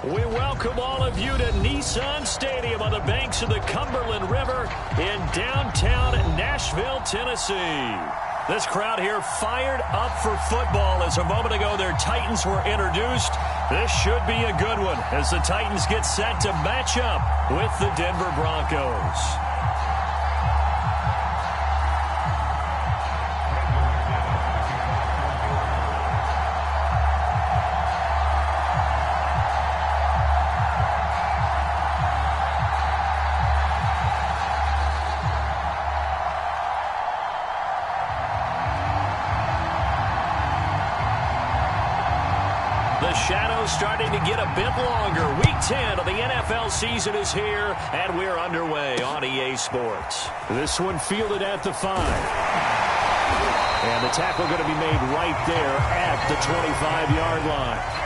We welcome all of you to Nissan Stadium on the banks of the Cumberland River in downtown Nashville, Tennessee. This crowd here fired up for football as a moment ago their Titans were introduced. This should be a good one as the Titans get set to match up with the Denver Broncos. The shadow's starting to get a bit longer. Week 10 of the NFL season is here, and we're underway on EA Sports. This one fielded at the 5. And the tackle going to be made right there at the 25-yard line.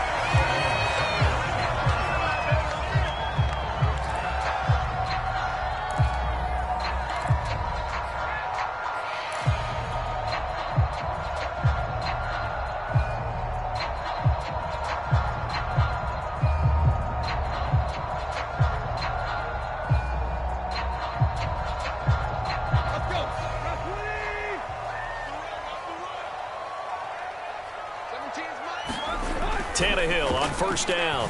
Tannehill on first down.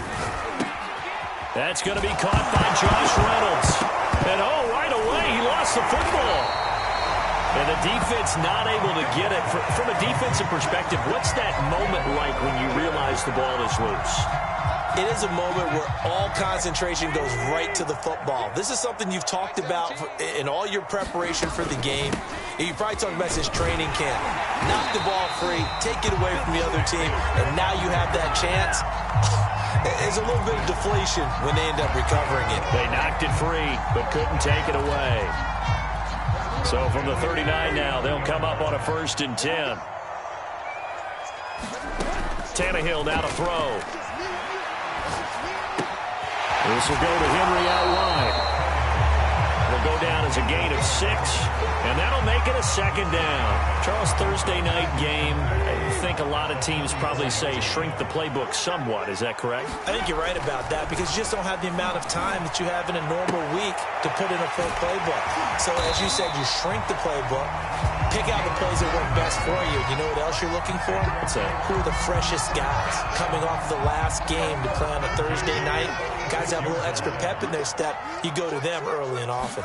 That's going to be caught by Josh Reynolds. And right away he lost the football. And the defense not able to get it. From a defensive perspective, what's that moment like when you realize the ball is loose? It is a moment where all concentration goes right to the football. This is something you've talked about in all your preparation for the game. You probably talked about this training camp. Knock the ball free, take it away from the other team, and now you have that chance. There's a little bit of deflation when they end up recovering it. They knocked it free, but couldn't take it away. So from the 39 now, they'll come up on a 1st and 10. Tannehill now to throw. This will go to Henry out wide. It'll go down as a gain of 6, and that'll make it a 2nd down. Charles, Thursday night game, I think a lot of teams probably say shrink the playbook somewhat. Is that correct? I think you're right about that because you just don't have the amount of time that you have in a normal week to put in a full playbook. So as you said, you shrink the playbook, pick out the plays that work best for you. You know what else you're looking for? Who are the freshest guys coming off the last game to play on a Thursday night? Guys have a little extra pep in their step. You go to them early and often.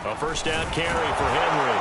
A 1st down carry for Henry.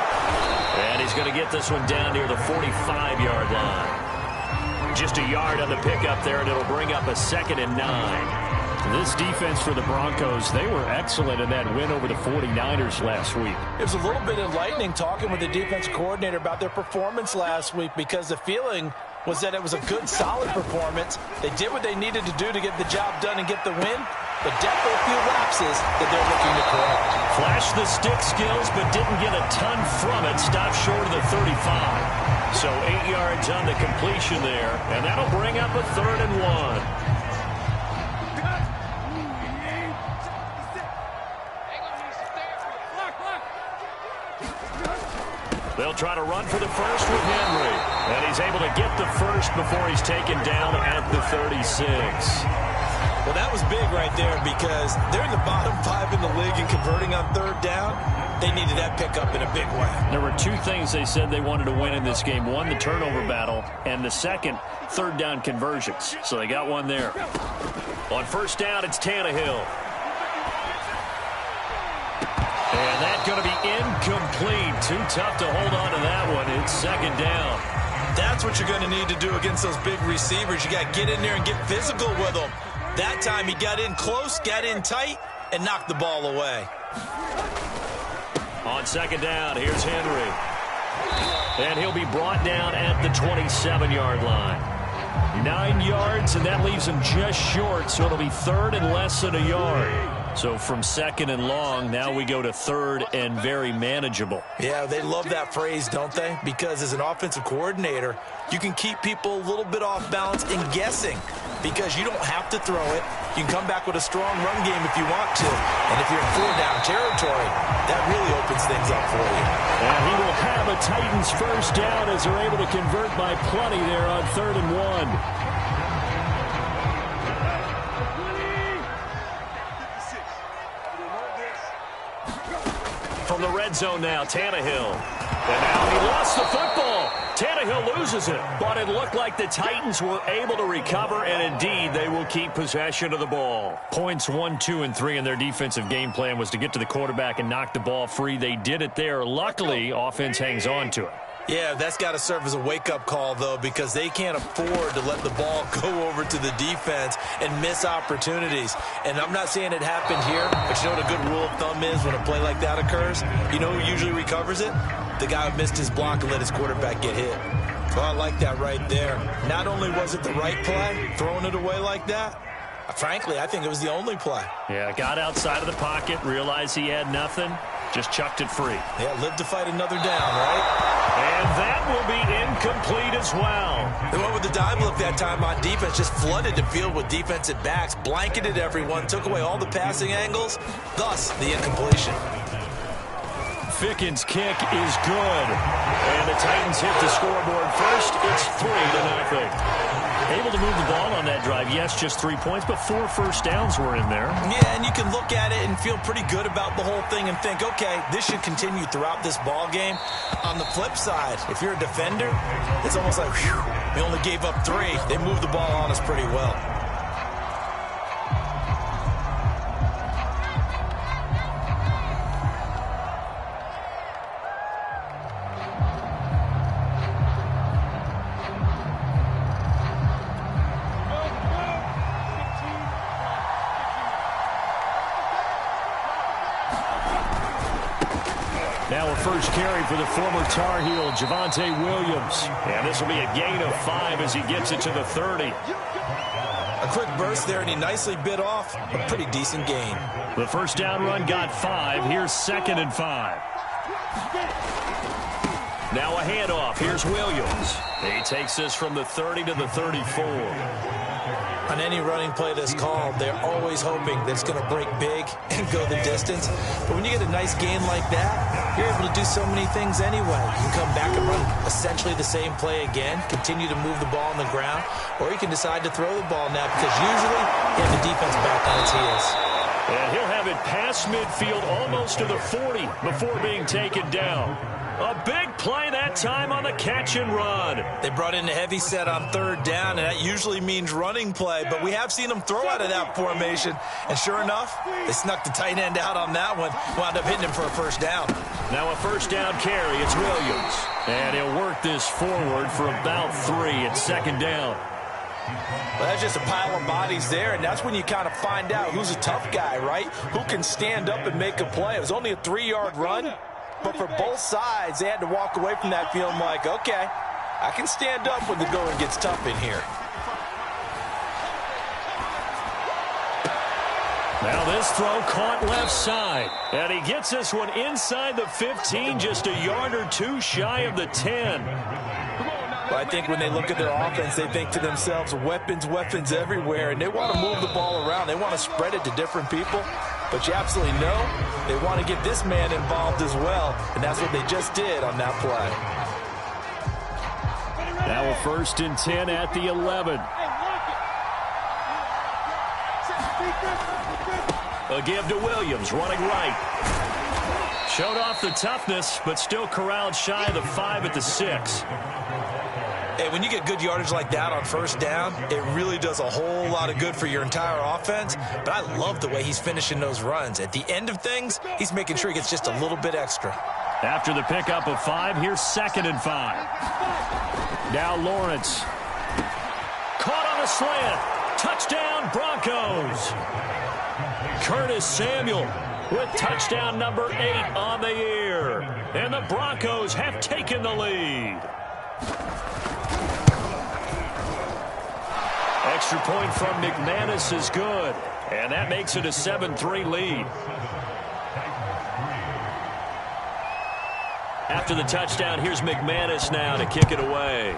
And he's going to get this one down near the 45-yard line. Just a yard on the pickup there, and it'll bring up a 2nd and 9. This defense for the Broncos, they were excellent in that win over the 49ers last week. It was a little bit enlightening talking with the defense coordinator about their performance last week because the feeling was that it was a good, solid performance. They did what they needed to do to get the job done and get the win, but definitely a few lapses that they're looking to correct. Flashed the stick skills, but didn't get a ton from it. Stopped short of the 35. So 8 yards on the completion there, and that'll bring up a 3rd and 1. They'll try to run for the first with Henry. And he's able to get the first before he's taken down at the 36. Well, that was big right there because they're in the bottom 5 in the league and converting on 3rd down. They needed that pickup in a big way. There were 2 things they said they wanted to win in this game. One, the turnover battle, and the second, 3rd down conversions. So they got one there. On 1st down, it's Tannehill. And that's going to be incomplete. Too tough to hold on to that one. It's 2nd down. That's what you're going to need to do against those big receivers. You got to get in there and get physical with them. That time he got in close, got in tight, and knocked the ball away. On 2nd down, here's Henry. And he'll be brought down at the 27-yard line. 9 yards, and that leaves him just short, so it'll be 3rd and less than a yard. So from 2nd and long, now we go to 3rd and very manageable. Yeah, they love that phrase, don't they? Because as an offensive coordinator, you can keep people a little bit off balance and guessing because you don't have to throw it. You can come back with a strong run game if you want to. And if you're in 4-down territory, that really opens things up for you. And he will have a Titans 1st down as they're able to convert by plenty there on 3rd and 1. from the red zone now, Tannehill. And now he lost the football. Tannehill loses it, but it looked like the Titans were able to recover, and indeed they will keep possession of the ball. Points 1, 2, and 3 in their defensive game plan was to get to the quarterback and knock the ball free. They did it there. Luckily, offense hangs on to it. Yeah, that's got to serve as a wake-up call, though, because they can't afford to let the ball go over to the defense and miss opportunities. And I'm not saying it happened here, but you know what a good rule of thumb is when a play like that occurs? You know who usually recovers it? The guy who missed his block and let his quarterback get hit. So I like that right there. Not only was it the right play, throwing it away like that, frankly, I think it was the only play. Yeah, got outside of the pocket, realized he had nothing, just chucked it free. Yeah, live to fight another down, right? And that will be incomplete as well. They went with the dime look that time on defense, just flooded the field with defensive backs, blanketed everyone, took away all the passing angles, thus the incompletion. Fickens' kick is good. And the Titans hit the scoreboard first. It's 3-0. Able to move the ball on that drive. Yes, just 3 points, but 4 first downs were in there. Yeah, and you can look at it and feel pretty good about the whole thing and think, okay, this should continue throughout this ball game. On the flip side, if you're a defender, it's almost like, whew, we only gave up 3. They moved the ball on us pretty well. Now a first carry for the former Tar Heel, Javonte Williams. And this will be a gain of 5 as he gets it to the 30. A quick burst there, and he nicely bit off a pretty decent gain. The first down run got 5. Here's 2nd and 5. Now a handoff. Here's Williams. He takes this from the 30 to the 34. On any running play that's called, they're always hoping that it's going to break big and go the distance. But when you get a nice gain like that, you're able to do so many things anyway. You can come back and run essentially the same play again, continue to move the ball on the ground, or you can decide to throw the ball now because usually you have the defense back on its heels. And he'll have it past midfield almost to the 40 before being taken down. A big play that time on the catch and run. They brought in a heavy set on 3rd down, and that usually means running play, but we have seen them throw out of that formation. And sure enough, they snuck the tight end out on that one, wound up hitting him for a first down. Now a first down carry. It's Williams. And he'll work this forward for about 3. It's 2nd down. Well, that's just a pile of bodies there, and that's when you kind of find out who's a tough guy, right? Who can stand up and make a play. It was only a 3-yard run. But for both sides, they had to walk away from that feeling like, okay, I can stand up when the going gets tough in here. Now this throw caught left side. And he gets this one inside the 15, just a yard or 2 shy of the 10. But I think when they look at their offense, they think to themselves, weapons, weapons everywhere. And they want to move the ball around. They want to spread it to different people. But you absolutely know they want to get this man involved as well. And that's what they just did on that play. Now a 1st and 10 at the 11. A give to Williams, running right. Showed off the toughness, but still corralled shy of the 5 at the 6. Hey, when you get good yardage like that on 1st down, it really does a whole lot of good for your entire offense. But I love the way he's finishing those runs. At the end of things, he's making sure he gets just a little bit extra. After the pickup of 5, here's 2nd and 5. Now Lawrence. Caught on a slant. Touchdown, Broncos. Curtis Samuel with touchdown number 8 on the year. And the Broncos have taken the lead. Extra point from McManus is good. And that makes it a 7-3 lead. After the touchdown, here's McManus now to kick it away.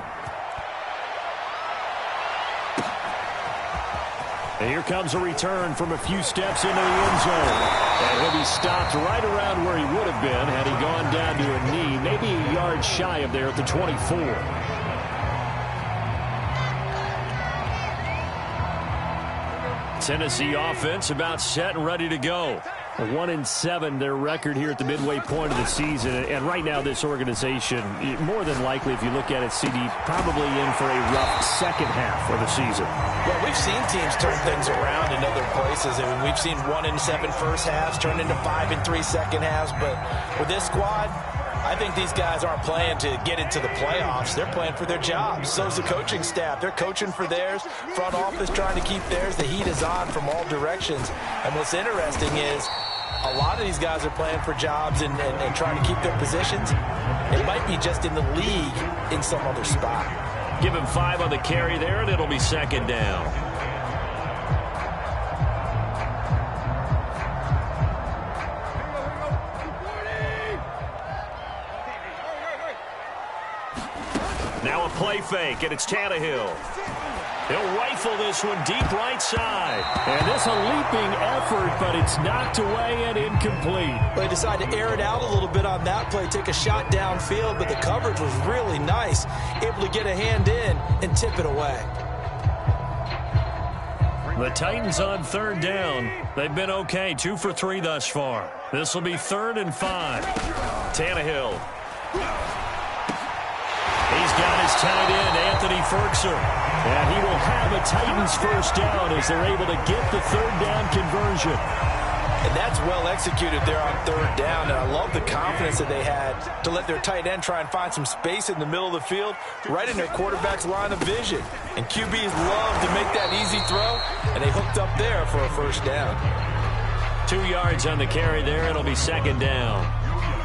And here comes a return from a few steps into the end zone. And he'll be stopped right around where he would have been had he gone down to a knee, maybe a yard shy of there at the 24. Tennessee offense about set and ready to go. 1-7, their record here at the midway point of the season. And right now, this organization, more than likely, if you look at it, CD, probably in for a rough second half of the season. Well, we've seen teams turn things around in other places. I mean, we've seen 1-7 first halves turn into 5-3 second halves. But with this squad, I think these guys aren't playing to get into the playoffs. They're playing for their jobs. So's the coaching staff. They're coaching for theirs. Front office trying to keep theirs. The heat is on from all directions. And what's interesting is a lot of these guys are playing for jobs and trying to keep their positions. It might be just in the league in some other spot. Give him 5 on the carry there, and it'll be second down. Now a play fake, and it's Tannehill. He'll rifle this one deep right side. And this a leaping effort, but it's knocked away and incomplete. They decided to air it out a little bit on that play, take a shot downfield, but the coverage was really nice. Able to get a hand in and tip it away. The Titans on third down. They've been okay, 2 for 3 thus far. This will be 3rd and 5. Tannehill. He's got his tight end, Anthony Ferkser. And he will have a Titans first down as they're able to get the third down conversion. And that's well executed there on third down. And I love the confidence that they had to let their tight end try and find some space in the middle of the field, right in their quarterback's line of vision. And QBs love to make that easy throw, and they hooked up there for a first down. 2 yards on the carry there. It'll be second down.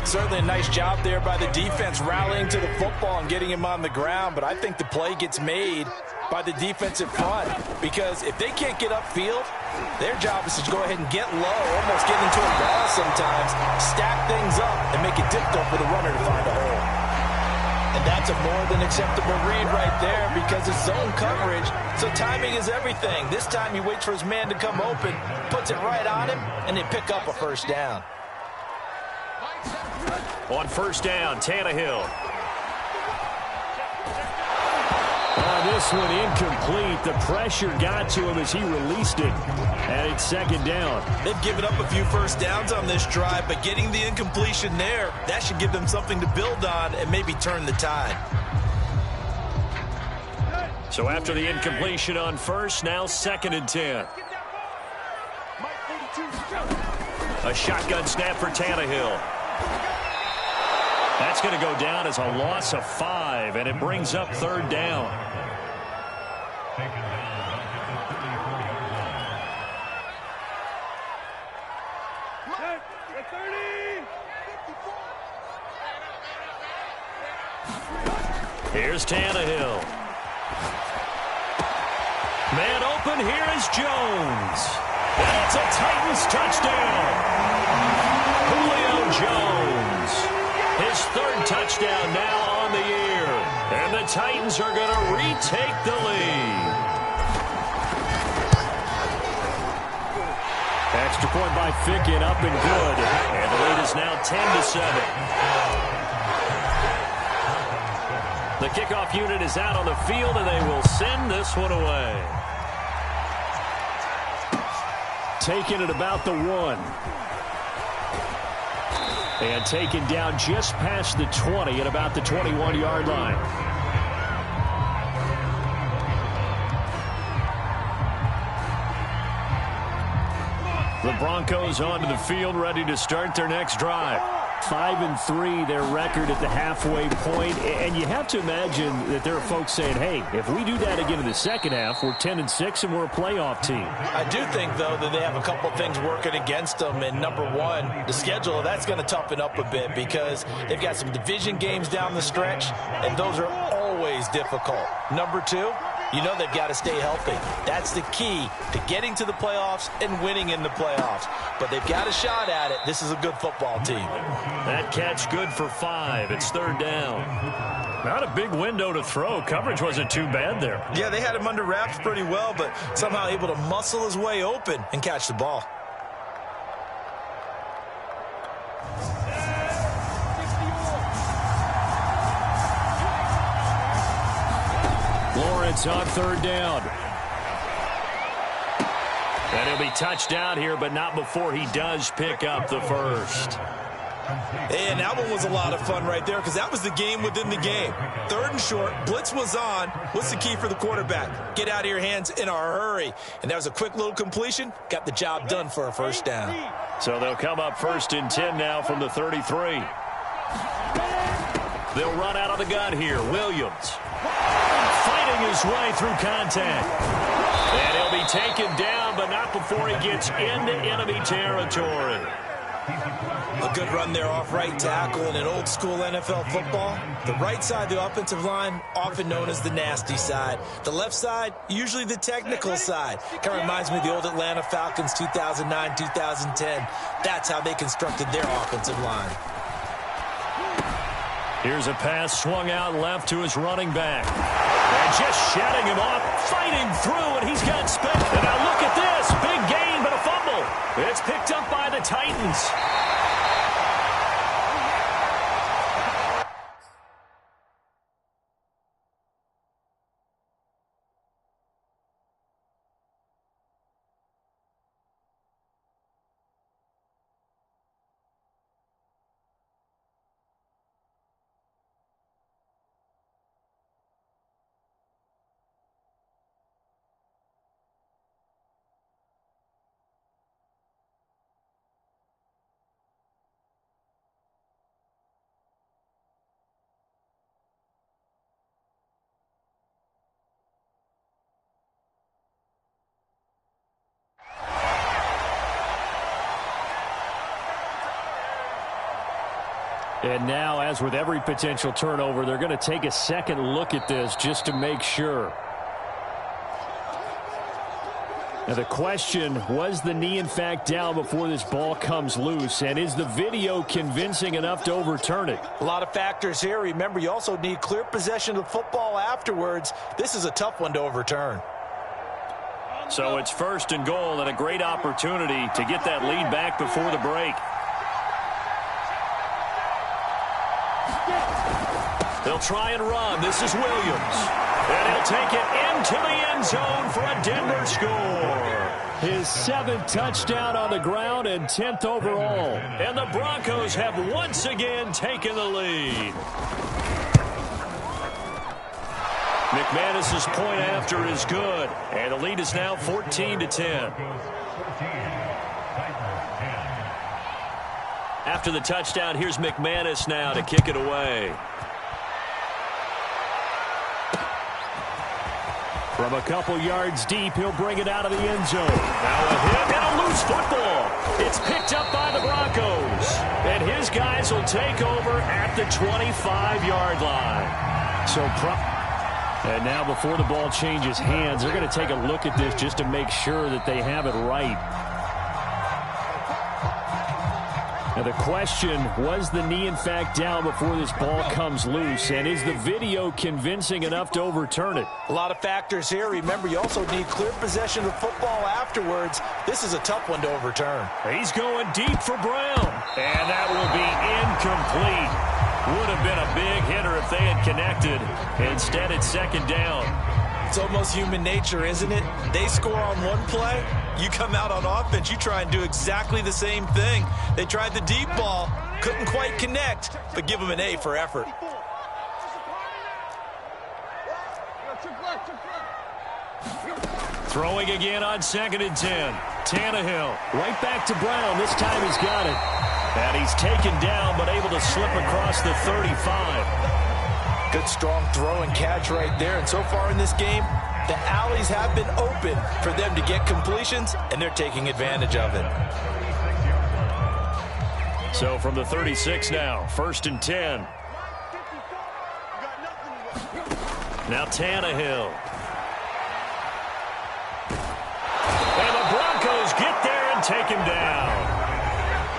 Certainly a nice job there by the defense rallying to the football and getting him on the ground, but I think the play gets made by the defensive front, because if they can't get upfield, their job is to go ahead and get low, almost get into a ball sometimes, stack things up, and make it difficult for the runner to find a hole. And that's a more than acceptable read right there, because it's zone coverage, so timing is everything. This time he waits for his man to come open, puts it right on him, and they pick up a first down. On first down, Tannehill. This one incomplete. The pressure got to him as he released it. And it's second down. They've given up a few first downs on this drive, but getting the incompletion there, that should give them something to build on and maybe turn the tide. So after the incompletion on first, now 2nd and 10. A shotgun snap for Tannehill. That's going to go down as a loss of 5, and it brings up third down. Here's Tannehill. Man open, here is Jones. And it's a Titans touchdown. Julio Jones. His 3rd touchdown now on the year. And the Titans are going to retake the lead. Extra point by Ficken, up and good. And the lead is now 10-7. The kickoff unit is out on the field, and they will send this one away. Taken at about the 1. And taken down just past the 20 at about the 21-yard line. The Broncos onto the field, ready to start their next drive. 5-3, their record at the halfway point. And you have to imagine that there are folks saying, hey, if we do that again in the second half, we're 10-6 and we're a playoff team. I do think, though, that they have a couple of things working against them. And number one, the schedule, that's going to toughen up a bit because they've got some division games down the stretch, and those are always difficult. Number two, you know they've got to stay healthy. That's the key to getting to the playoffs and winning in the playoffs. But they've got a shot at it. This is a good football team. That catch good for 5. It's third down. Not a big window to throw. Coverage wasn't too bad there. Yeah, they had him under wraps pretty well, but somehow able to muscle his way open and catch the ball. Lawrence on third down. And he'll be touched down here, but not before he does pick up the first. And that one was a lot of fun right there because that was the game within the game. 3rd and short, blitz was on. What's the key for the quarterback? Get out of your hands in a hurry. And that was a quick little completion. Got the job done for a first down. So they'll come up 1st and 10 now from the 33. They'll run out of the gun here. Williams fighting his way through contact. And he'll be taken down, but not before he gets into enemy territory. A good run there off right tackle in an old school NFL football. The right side of the offensive line, often known as the nasty side. The left side, usually the technical side. Kind of reminds me of the old Atlanta Falcons 2009-2010. That's how they constructed their offensive line. Here's a pass swung out left to his running back. And just shutting him off, fighting through, and he's got space. And now look at this. Big gain, but a fumble. It's picked up by the Titans. And now, as with every potential turnover, they're going to take a second look at this just to make sure. Now the question, was the knee in fact down before this ball comes loose? And is the video convincing enough to overturn it? A lot of factors here. Remember, you also need clear possession of the football afterwards. This is a tough one to overturn. So it's 1st and goal and a great opportunity to get that lead back before the break. They'll try and run. This is Williams. And he'll take it into the end zone for a Denver score. His 7th touchdown on the ground and 10th overall. And the Broncos have once again taken the lead. McManus's point after is good. And the lead is now 14-10. After the touchdown, here's McManus now to kick it away. From a couple yards deep, he'll bring it out of the end zone. Now a hit and a loose football. It's picked up by the Broncos. And his guys will take over at the 25-yard line. And now before the ball changes hands, they're going to take a look at this just to make sure that they have it right. Now the question, was the knee in fact down before this ball comes loose? And is the video convincing enough to overturn it? A lot of factors here. Remember, you also need clear possession of football afterwards. This is a tough one to overturn. He's going deep for Brown. And that will be incomplete. Would have been a big hitter if they had connected. Instead, it's 2nd down. It's almost human nature, isn't it? They score on one play. You come out on offense, you try and do exactly the same thing. They tried the deep ball, couldn't quite connect, but give them an A for effort. Throwing again on 2nd and 10. Tannehill right back to Brown. This time he's got it. And he's taken down, but able to slip across the 35. Good strong throw and catch right there. And so far in this game, the alleys have been open for them to get completions, and they're taking advantage of it. So from the 36 now, 1st and 10. Now Tannehill. And the Broncos get there and take him down.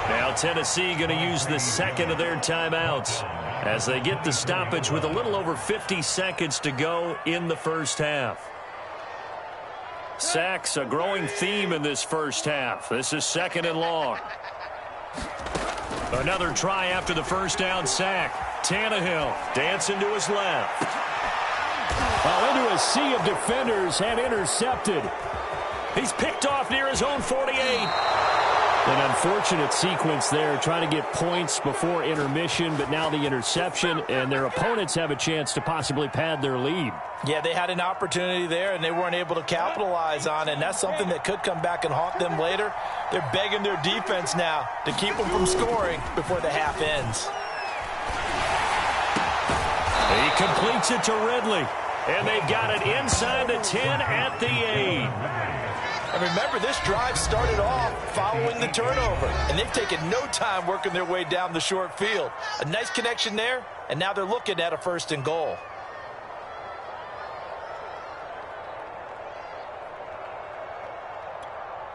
Now Tennessee going to use the 2nd of their timeouts as they get the stoppage with a little over 50 seconds to go in the first half. Sacks, a growing theme in this first half. This is 2nd and long. Another try after the first down sack. Tannehill dancing to his left. Into a sea of defenders and intercepted. He's picked off near his own 48. An unfortunate sequence there, trying to get points before intermission, but now the interception, and their opponents have a chance to possibly pad their lead. Yeah, they had an opportunity there, and they weren't able to capitalize on it, and that's something that could come back and haunt them later. They're begging their defense now to keep them from scoring before the half ends. He completes it to Ridley, and they've got it inside the 10 at the 8. And remember, this drive started off following the turnover, and they've taken no time working their way down the short field. A nice connection there, and now they're looking at a 1st and goal.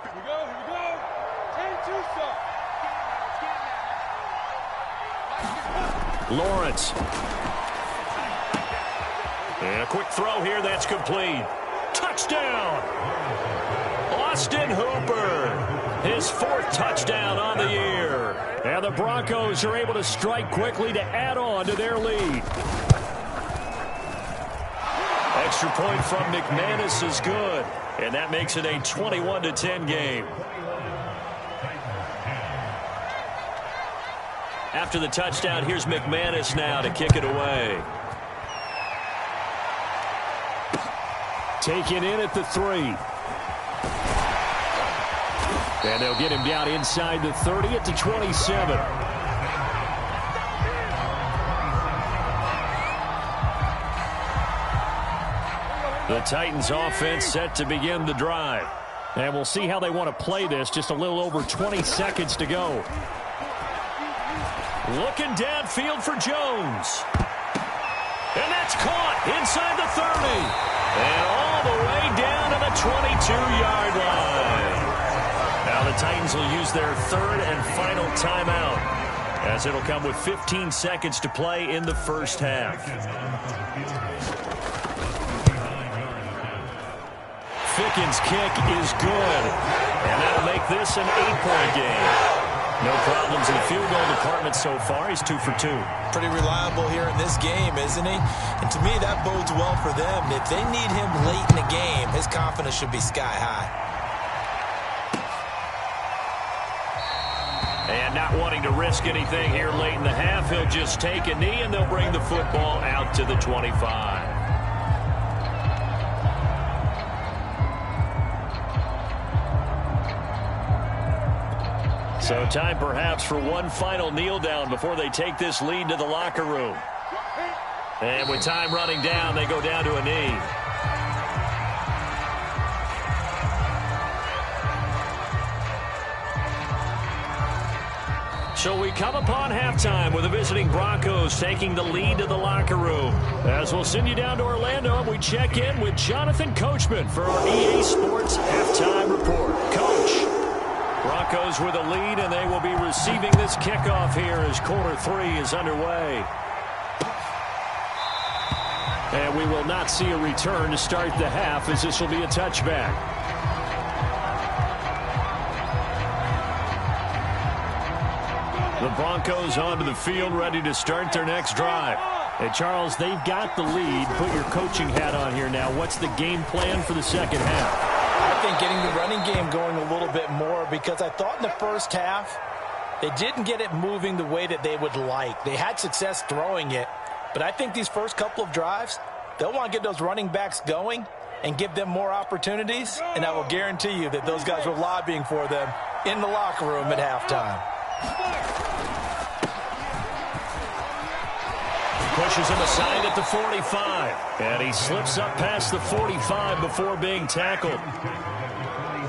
Here we go. 10-2 Lawrence. And a quick throw here, that's complete. Touchdown! Austin Hooper, his 4th touchdown on the year. And the Broncos are able to strike quickly to add on to their lead. Extra point from McManus is good, and that makes it a 21-10 game. After the touchdown, here's McManus now to kick it away. Taken in at the 3. And they'll get him down inside the 30 at the 27. The Titans offense set to begin the drive. And we'll see how they want to play this. Just a little over 20 seconds to go. Looking downfield for Jones. And that's caught inside the 30. And all the way down to the 22-yard line. Now the Titans will use their 3rd and final timeout, as it'll come with 15 seconds to play in the first half. Fickens' kick is good, and that'll make this an 8-point game. No problems in the field goal department so far. He's 2 for 2. Pretty reliable here in this game, isn't he? And to me, that bodes well for them. If they need him late in the game, his confidence should be sky high. And not wanting to risk anything here late in the half, he'll just take a knee, and they'll bring the football out to the 25. So time perhaps for one final kneel down before they take this lead to the locker room. And with time running down, they go down to a knee. So we come upon halftime with the visiting Broncos taking the lead to the locker room. As we'll send you down to Orlando, and we check in with Jonathan Coachman for our EA Sports Halftime Report. Coach, Broncos with a lead, and they will be receiving this kickoff here as quarter 3 is underway. And we will not see a return to start the half, as this will be a touchback. The Broncos onto the field, ready to start their next drive. Hey, Charles, they've got the lead. Put your coaching hat on here now. What's the game plan for the second half? I think getting the running game going a little bit more, because I thought in the first half they didn't get it moving the way that they would like. They had success throwing it, but I think these first couple of drives, they'll want to get those running backs going and give them more opportunities, and I will guarantee you that those guys were lobbying for them in the locker room at halftime. Pushes him aside at the 45. And he slips up past the 45 before being tackled.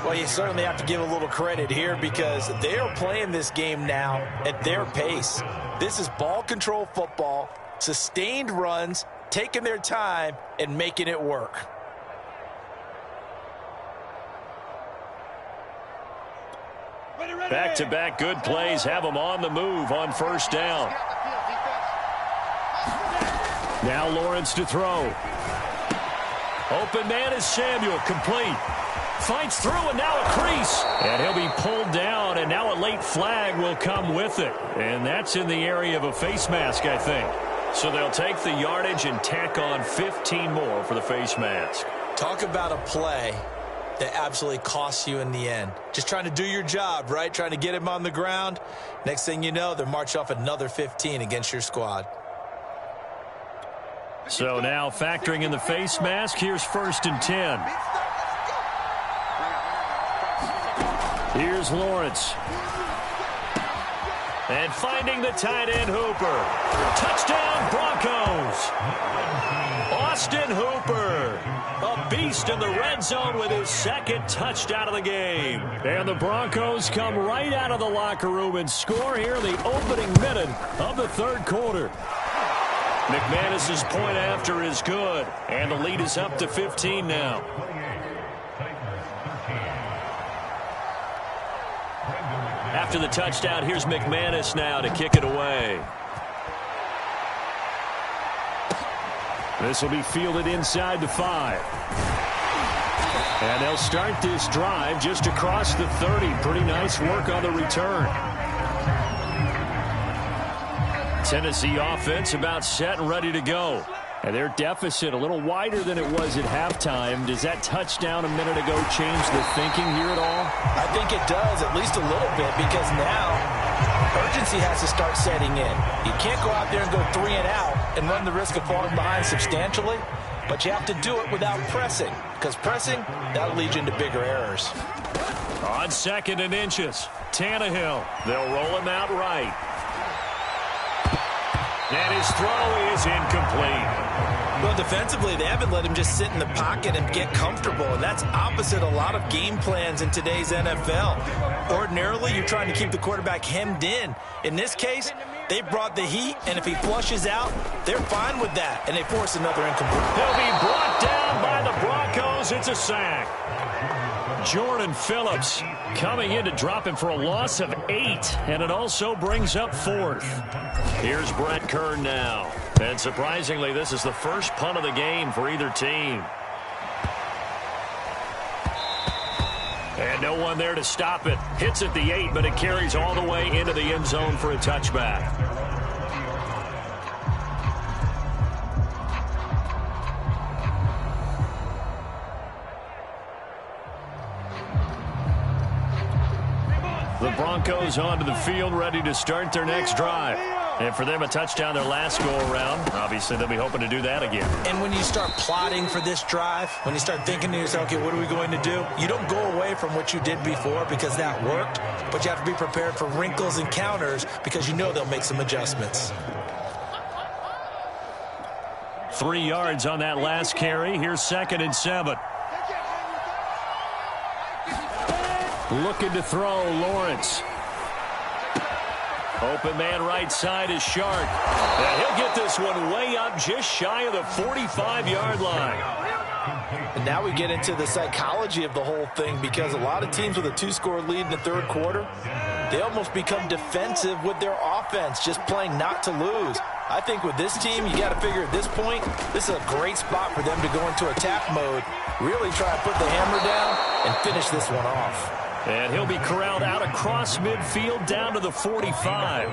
Well, you certainly have to give a little credit here, because they are playing this game now at their pace. This is ball control football, sustained runs, taking their time and making it work. Back-to-back good plays have them on the move on first down. Now Lawrence to throw. Open man is Samuel, complete. Fights through, and now a crease. And he'll be pulled down, and now a late flag will come with it. And that's in the area of a face mask, I think. So they'll take the yardage and tack on 15 more for the face mask. Talk about a play that absolutely costs you in the end. Just trying to do your job, right? Trying to get him on the ground. Next thing you know, they're marching off another 15 against your squad. So now factoring in the face mask, here's 1st and 10. Here's Lawrence. And finding the tight end Hooper. Touchdown Broncos. Austin Hooper, a beast in the red zone with his 2nd touchdown of the game. And the Broncos come right out of the locker room and score here in the opening minute of the 3rd quarter. McManus's point after is good, and the lead is up to 15 now. After the touchdown, here's McManus now to kick it away. This will be fielded inside the 5. And they'll start this drive just across the 30. Pretty nice work on the return. Tennessee offense about set and ready to go. And their deficit a little wider than it was at halftime. Does that touchdown a minute ago change the thinking here at all? I think it does, at least a little bit, because now urgency has to start setting in. You can't go out there and go 3 and out and run the risk of falling behind substantially, but you have to do it without pressing, because pressing, that'll lead you into bigger errors. On 2nd and inches, Tannehill. They'll roll him out right. And his throw is incomplete. Well, defensively, they haven't let him just sit in the pocket and get comfortable, and that's opposite a lot of game plans in today's NFL. Ordinarily, you're trying to keep the quarterback hemmed in. In this case, they brought the heat, and if he flushes out, they're fine with that, and they force another incomplete. He'll be brought down by the Broncos. It's a sack. Jordan Phillips coming in to drop him for a loss of 8, and it also brings up 4th. Here's Brett Kern now. And surprisingly, this is the first punt of the game for either team. And no one there to stop it. Hits at the 8, but it carries all the way into the end zone for a touchback. The Broncos onto the field, ready to start their next drive. And for them, a touchdown their last go-around. Obviously, they'll be hoping to do that again. And when you start plotting for this drive, when you start thinking to yourself, okay, what are we going to do? You don't go away from what you did before because that worked, but you have to be prepared for wrinkles and counters because you know they'll make some adjustments. 3 yards on that last carry. Here's 2nd and 7. Looking to throw, Lawrence. Open man right side is Shark. And he'll get this one way up just shy of the 45-yard line. And now we get into the psychology of the whole thing, because a lot of teams with a 2-score lead in the 3rd quarter, they almost become defensive with their offense, just playing not to lose. I think with this team, you got to figure at this point, this is a great spot for them to go into attack mode, really try to put the hammer down and finish this one off. And he'll be corralled out across midfield down to the 45.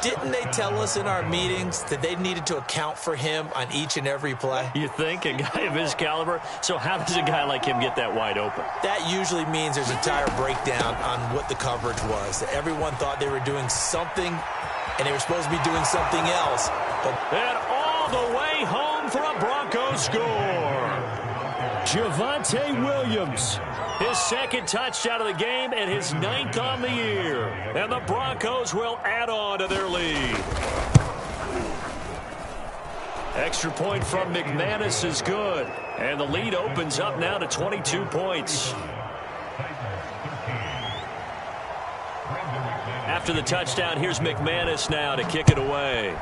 Didn't they tell us in our meetings that they needed to account for him on each and every play? You think? A guy of his caliber? So how does a guy like him get that wide open? That usually means there's a tire breakdown on what the coverage was. That everyone thought they were doing something, and they were supposed to be doing something else. And all the way home for a Broncos score. Javonte Williams, his 2nd touchdown of the game and his 9th on the year. And the Broncos will add on to their lead. Extra point from McManus is good. And the lead opens up now to 22 points. After the touchdown, here's McManus now to kick it away.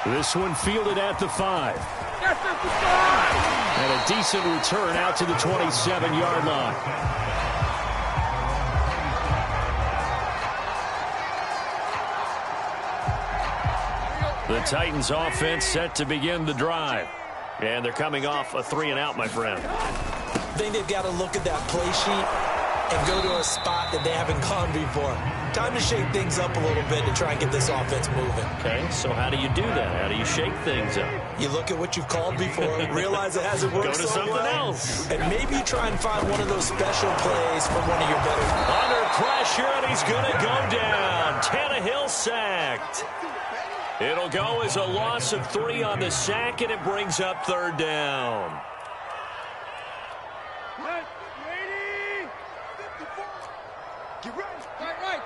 This one fielded at the 5. And a decent return out to the 27-yard line. The Titans offense set to begin the drive. And they're coming off a 3-and-out, my friend. I think they've got to look at that play sheet and go to a spot that they haven't gone before. Time to shake things up a little bit to try and get this offense moving. Okay, so how do you do that? How do you shake things up? You look at what you've called before, realize it hasn't worked Go to something else. and maybe try and find one of those special plays from one of your better. Under pressure, and he's going to go down. Tannehill sacked. It'll go as a loss of 3 on the sack, and it brings up 3rd down. Ready? 54. Get ready. Tight right.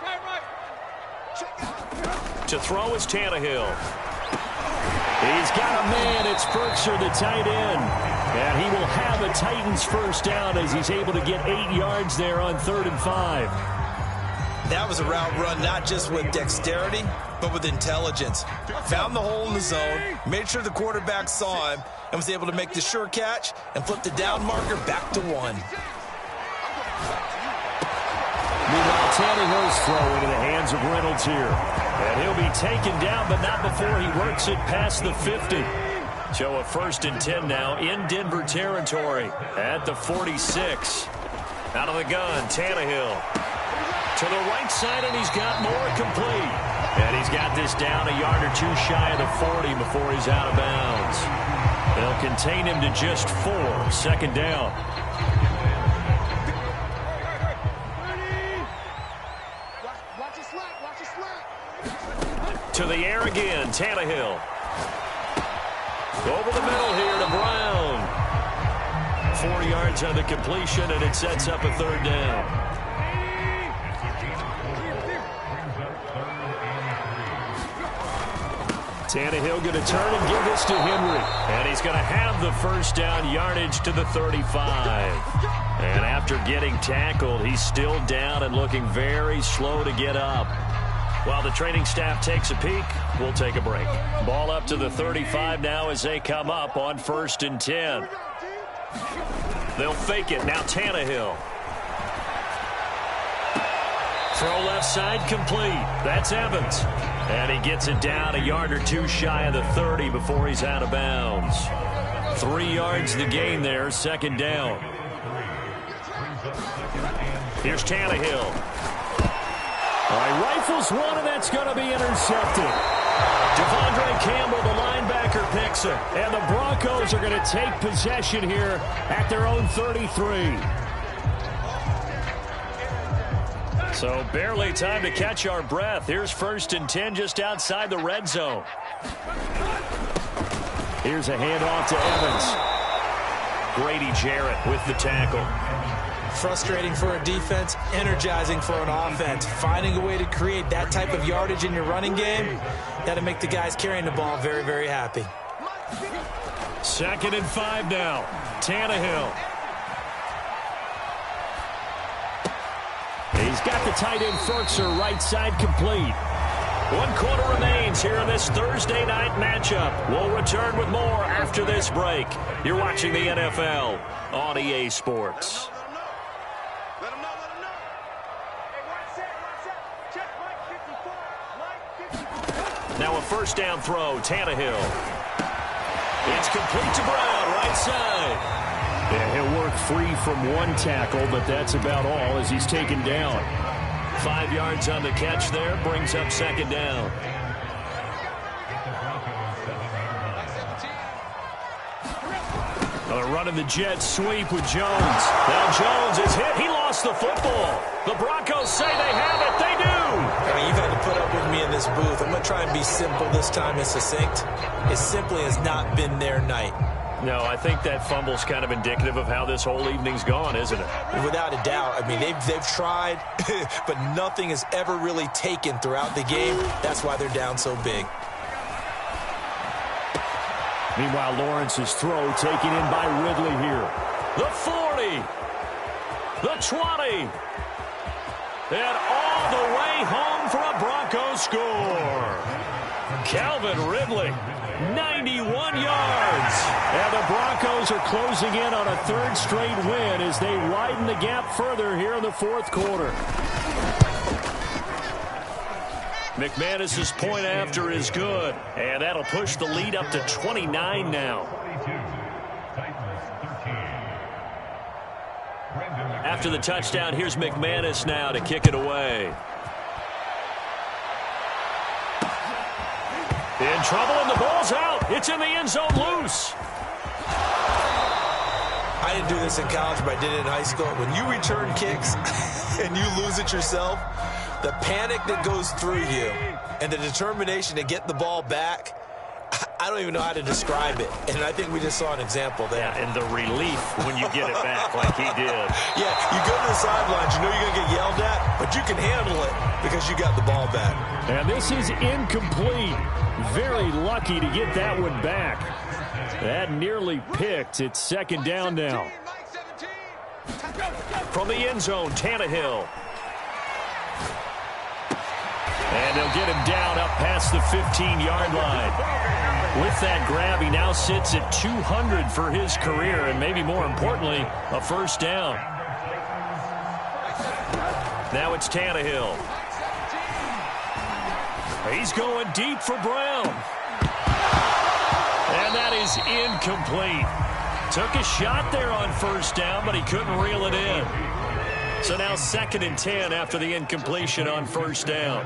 To throw is Tannehill. He's got a man. It's Firkser, the tight end. And he will have a Titans first down as he's able to get 8 yards there on 3rd and 5. That was a route run not just with dexterity, but with intelligence. Found the hole in the zone, made sure the quarterback saw him, and was able to make the sure catch and flip the down marker back to 1. Meanwhile, Tannehill's throw into the hands of Reynolds here. And he'll be taken down, but not before he works it past the 50. So a 1st and 10 now in Denver territory at the 46. Out of the gun, Tannehill. To the right side, and he's got more complete. And he's got this down a yard or 2 shy of the 40 before he's out of bounds. They'll contain him to just 4. 2nd down. To the air again, Tannehill. Over the middle here to Brown. 4 yards on the completion, and it sets up a 3rd down. Tannehill going to turn and give this to Henry. And he's going to have the first down yardage to the 35. And after getting tackled, he's still down and looking very slow to get up. While the training staff takes a peek, we'll take a break. Ball up to the 35 now as they come up on 1st and 10. They'll fake it. Now Tannehill. Throw left side complete. That's Evans. And he gets it down a yard or 2 shy of the 30 before he's out of bounds. 3 yards the gain there, 2nd down. Here's Tannehill. All right, rifles one, and that's going to be intercepted. Devondre Campbell, the linebacker, picks it. And the Broncos are going to take possession here at their own 33. So barely time to catch our breath. Here's 1st and 10 just outside the red zone. Here's a handoff to Evans. Grady Jarrett with the tackle. Frustrating for a defense, energizing for an offense. Finding a way to create that type of yardage in your running game, that'll make the guys carrying the ball very, very happy. 2nd and 5 now. Tannehill. He's got the tight end Firkser right side complete. 1 quarter remains here in this Thursday night matchup. We'll return with more after this break. You're watching the NFL on EA Sports. Now a 1st down throw, Tannehill. It's complete to Brown, right side. Yeah, he'll work free from 1 tackle, but that's about all as he's taken down. 5 yards on the catch there, brings up 2nd down. They're running the jet sweep with Jones. Now Jones is hit. He lost the football. The Broncos say they have it. They do. I mean, you've had to put up with me in this booth. I'm going to try and be simple this time and succinct. It simply has not been their night. No, I think that fumble's kind of indicative of how this whole evening's gone, isn't it? Without a doubt. I mean, they've tried, but nothing has ever really taken throughout the game. That's why they're down so big. Meanwhile, Lawrence's throw taken in by Ridley here. The 40. The 20. And all the way home for a Broncos score. Calvin Ridley, 91 yards. And the Broncos are closing in on a 3rd straight win as they widen the gap further here in the 4th quarter. McManus's point after is good, and that'll push the lead up to 29 now. After the touchdown, here's McManus now to kick it away. In trouble, and the ball's out. It's in the end zone loose. I didn't do this in college, but I did it in high school. When you return kicks and you lose it yourself, the panic that goes through you and the determination to get the ball back, I don't even know how to describe it. And I think we just saw an example there. Yeah, and the relief when you get it back like he did. Yeah, you go to the sidelines, you know you're going to get yelled at, but you can handle it because you got the ball back. And this is incomplete. Very lucky to get that one back. That nearly picked. It's second down now. From the end zone, Tannehill. And they'll get him down up past the 15-yard line. With that grab, he now sits at 200 for his career, and maybe more importantly, a first down. Now it's Tannehill. He's going deep for Brown. And that is incomplete. Took a shot there on first down, but he couldn't reel it in. So now 2nd and 10 after the incompletion on first down.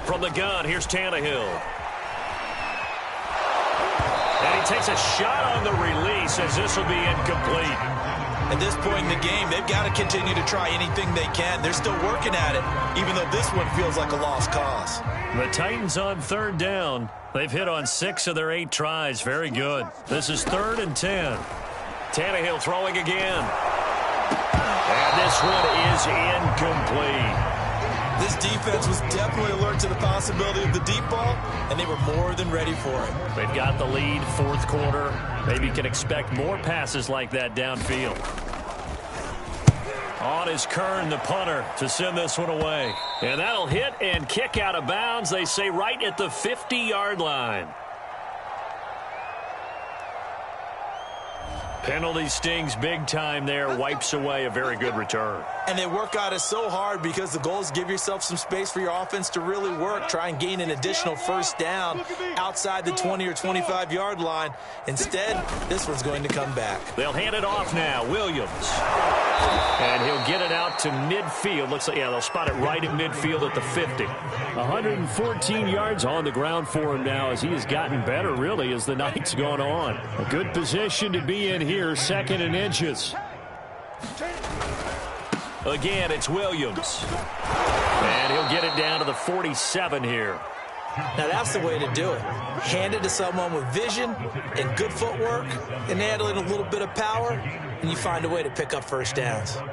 From the gun, here's Tannehill. And he takes a shot on the release as this will be incomplete. At this point in the game, they've got to continue to try anything they can. They're still working at it, even though this one feels like a lost cause. The Titans on 3rd down. They've hit on 6 of their 8 tries. Very good. This is 3rd and 10. Tannehill throwing again. And this one is incomplete. This defense was definitely alert to the possibility of the deep ball, and they were more than ready for it. They've got the lead, 4th quarter. Maybe can expect more passes like that downfield. On is Kern, the punter, to send this one away. And that'll hit and kick out of bounds, they say, right at the 50-yard line. Penalty stings big time there, wipes away a very good return. And they work at it so hard because the goal is give yourself some space for your offense to really work. Try and gain an additional first down outside the 20 or 25-yard line. Instead, this one's going to come back. They'll hand it off now. Williams. And he'll get it out to midfield. Looks like, yeah, they'll spot it right at midfield at the 50. 114 yards on the ground for him now as he has gotten better, really, as the night's gone on. A good position to be in here, 2nd and inches. Again, it's Williams. And he'll get it down to the 47 here. Now, that's the way to do it. Hand it to someone with vision and good footwork, and add in a little bit of power, and you find a way to pick up first downs. Here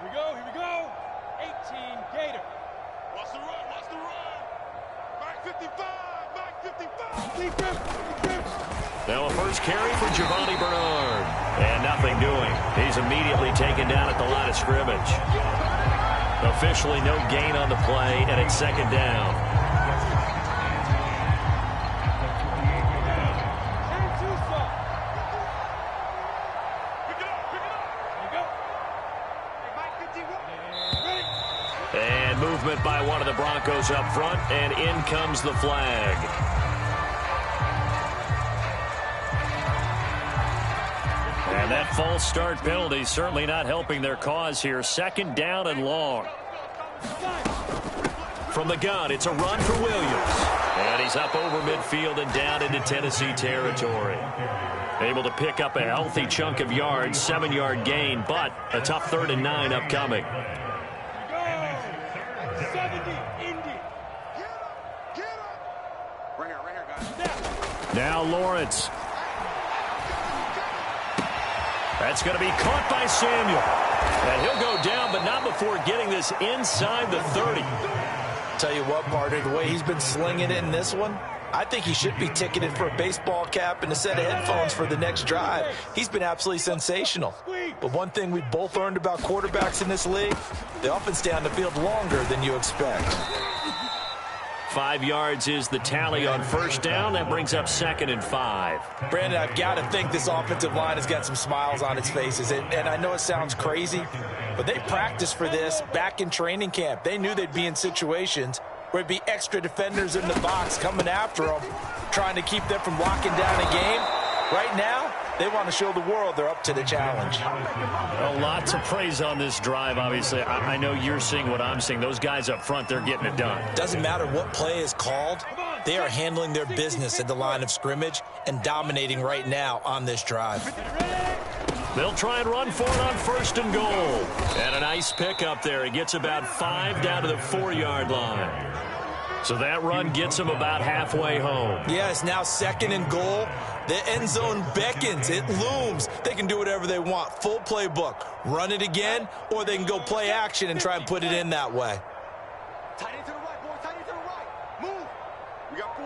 we go, here we go. 18 Gator. Watch the run, watch the run. Back 55, back 55. Defense. Now a first carry for Giovanni Bernard. And nothing doing. He's immediately taken down at the line of scrimmage. Officially no gain on the play, and it's 2nd down. And movement by one of the Broncos up front, and in comes the flag. And that false start penalty certainly not helping their cause here. 2nd down and long. From the gun, it's a run for Williams. And he's up over midfield and down into Tennessee territory. Able to pick up a healthy chunk of yards, 7-yard gain, but a tough 3rd and 9 upcoming. 70, Indy. Get up. Right here, guys. Now Lawrence. That's going to be caught by Samuel. And he'll go down, but not before getting this inside the 30. Tell you what, partner, the way he's been slinging it in this one, I think he should be ticketed for a baseball cap and a set of headphones for the next drive. He's been absolutely sensational. But one thing we've both learned about quarterbacks in this league, they often stay on the field longer than you expect. 5 yards is the tally on first down. That brings up 2nd and 5. Brandon, I've got to think this offensive line has got some smiles on its faces. And I know it sounds crazy, but they practiced for this back in training camp. They knew they'd be in situations where it'd be extra defenders in the box coming after them, trying to keep them from locking down a game. Right now, they want to show the world they're up to the challenge. Well, lots of praise on this drive, obviously. I know you're seeing what I'm seeing. Those guys up front, they're getting it done. Doesn't matter what play is called. They are handling their business at the line of scrimmage and dominating right now on this drive. They'll try and run for it on 1st and goal. And a nice pickup there. He gets about 5 down to the 4-yard line. So that run gets him about halfway home. Yeah, it's now 2nd and goal. The end zone beckons. It looms. They can do whatever they want. Full playbook. Run it again, or they can go play action and try and put it in that way. Tight end to the right, boy. Tight end to the right. Move. We got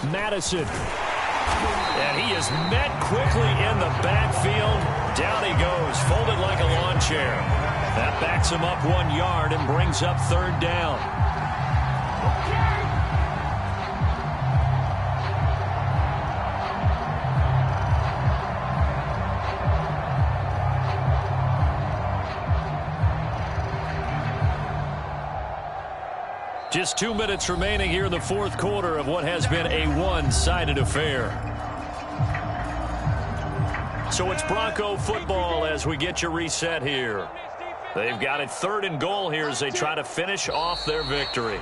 4. Madison. And he is met quickly in the backfield. Down he goes, folded like a lawn chair. That backs him up 1 yard and brings up 3rd down. Just 2 minutes remaining here in the 4th quarter of what has been a one-sided affair. So it's Bronco football as we get you reset here. They've got it 3rd and goal here as they try to finish off their victory.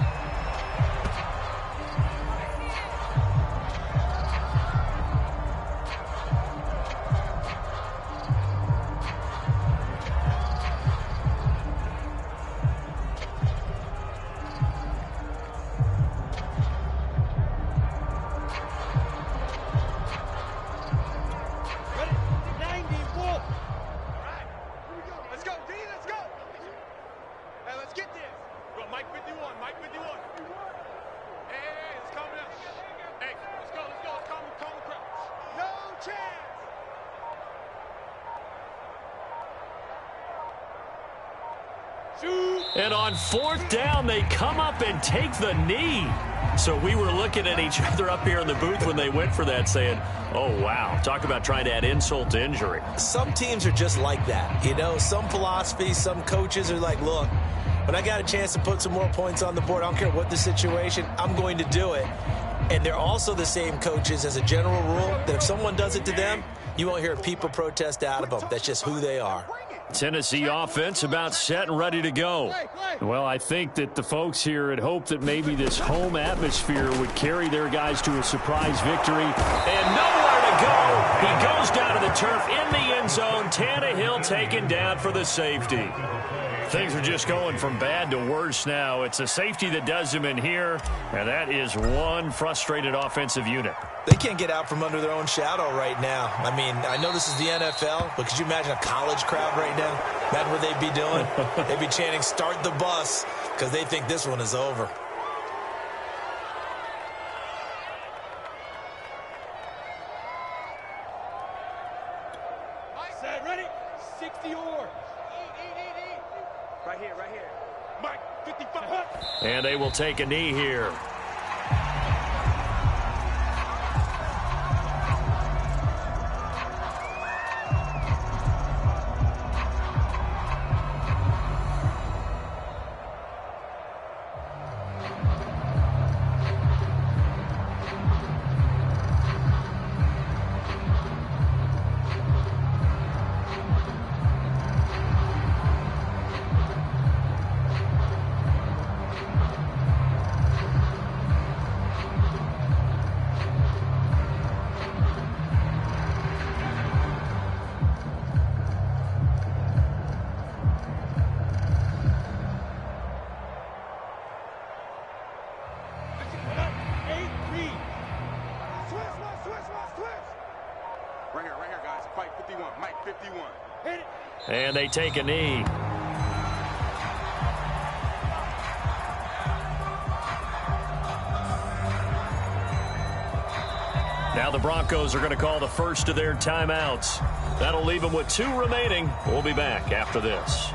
And on 4th down, they come up and take the knee. So we were looking at each other up here in the booth when they went for that saying, oh, wow, talk about trying to add insult to injury. Some teams are just like that. You know, some philosophies, some coaches are like, look, when I got a chance to put some more points on the board, I don't care what the situation, I'm going to do it. And they're also the same coaches as a general rule that if someone does it to them, you won't hear people protest out of them. That's just who they are. Tennessee offense about set and ready to go. Well, I think that the folks here had hoped that maybe this home atmosphere would carry their guys to a surprise victory. And nowhere to go. He goes down to the turf in the end zone. Tannehill taken down for the safety. Things are just going from bad to worse now. It's a safety that does him in here, and that is one frustrated offensive unit. They can't get out from under their own shadow right now. I mean, I know this is the NFL, but could you imagine a college crowd right now? Imagine what they'd be doing. They'd be chanting, start the bus, because they think this one is over. Set, ready? 60 or. Right here, right here. Mike, 55. And they will take a knee here. And they take a knee. Now the Broncos are going to call the first of their timeouts. That'll leave them with 2 remaining. We'll be back after this.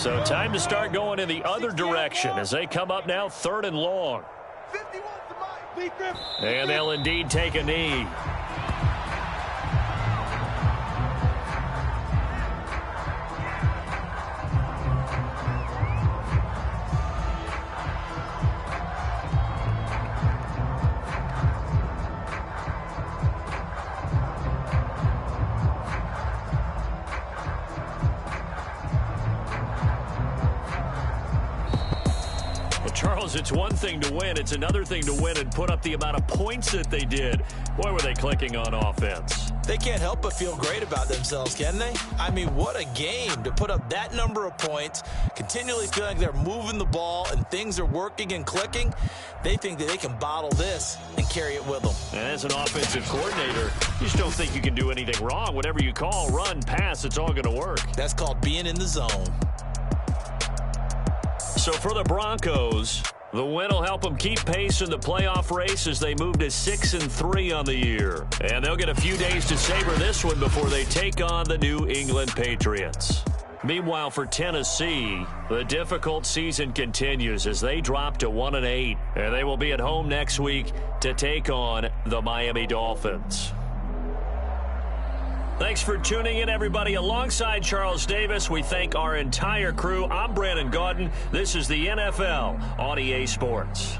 So time to start going in the other direction as they come up now 3rd and long. And they'll indeed take a knee. Charles, it's one thing to win. It's another thing to win and put up the amount of points that they did. Boy, were they clicking on offense. They can't help but feel great about themselves, can they? I mean, what a game to put up that number of points, continually feeling they're moving the ball and things are working and clicking. They think that they can bottle this and carry it with them. And as an offensive coordinator, you just don't think you can do anything wrong. Whatever you call, run, pass, it's all going to work. That's called being in the zone. So for the Broncos, the win will help them keep pace in the playoff race as they move to 6-3 on the year. And they'll get a few days to savor this one before they take on the New England Patriots. Meanwhile, for Tennessee, the difficult season continues as they drop to 1-8. And they will be at home next week to take on the Miami Dolphins. Thanks for tuning in, everybody. Alongside Charles Davis, we thank our entire crew. I'm Brandon Gaudin. This is the NFL on EA Sports.